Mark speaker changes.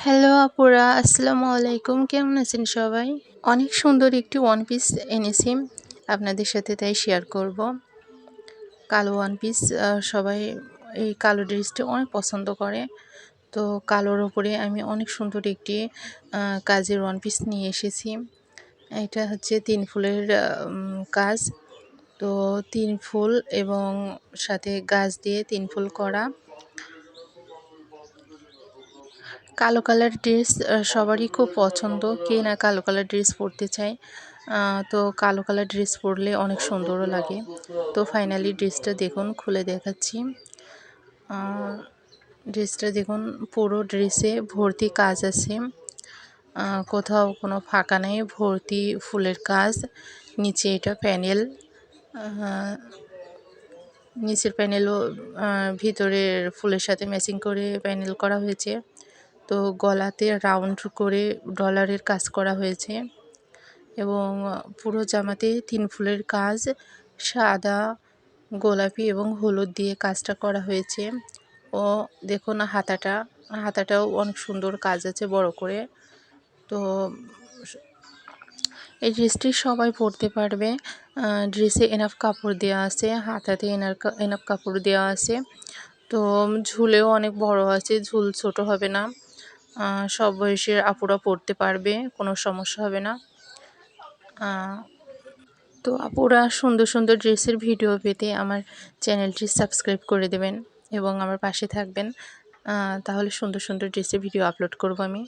Speaker 1: Hello আপুরা, আসসালামু আলাইকুম। কেমন আছেন সবাই? অনেক সুন্দর একটি ওয়ান পিস এনেছি আপনাদের সাথে, তাই শেয়ার করব। কালো ওয়ান পিস, সবাই এই কালো ড্রেসটি অনেক পছন্দ করে। তো কালোর ওপরে আমি অনেক সুন্দর একটি কাজের ওয়ান পিস নিয়ে এসেছি। এটা হচ্ছে 3 ফুলের কাজ। তো 3 ফুল এবং সাথে গাছ দিয়ে 3 ফুল করা। কালো কালার ড্রেস সবারই খুব পছন্দ, কে না কালো কালার ড্রেস পরতে চায়। তো কালো কালার ড্রেস পরলে অনেক সুন্দরও লাগে। তো ফাইনালি ড্রেসটা দেখুন, খুলে দেখাচ্ছি। ড্রেসটা দেখুন, পুরো ড্রেসে ভর্তি কাজ আছে, কোথাও কোনো ফাঁকা নেই, ভর্তি ফুলের কাজ। নিচে এটা প্যানেল, নিচের প্যানেলও ভিতরের ফুলের সাথে ম্যাচিং করে প্যানেল করা হয়েছে। তো গলাতে রাউন্ড করে ডলারের কাজ করা হয়েছে এবং পুরো জামাতে 3 ফুলের কাজ, সাদা, গোলাপি এবং হলুদ দিয়ে কাজটা করা হয়েছে। ও দেখুন হাতাটাও অনেক সুন্দর কাজ আছে বড় করে। তো এই ড্রেসটি সবাই পরতে পারবে। ড্রেসে এনাফ কাপড় দেওয়া আছে, হাতাতে এনাফ কাপড় দেওয়া আছে। তো ঝুলেও অনেক বড় আছে, ঝুল ছোট হবে না। সব বয়সের আপুরা পরতে পারবে, কোনো সমস্যা হবে না। তো আপুরা সুন্দর সুন্দর ড্রেসের ভিডিও পেতে আমার চ্যানেলটি সাবস্ক্রাইব করে দেবেন এবং আমার পাশে থাকবেন। তাহলে সুন্দর সুন্দর ড্রেসের ভিডিও আপলোড করব আমি।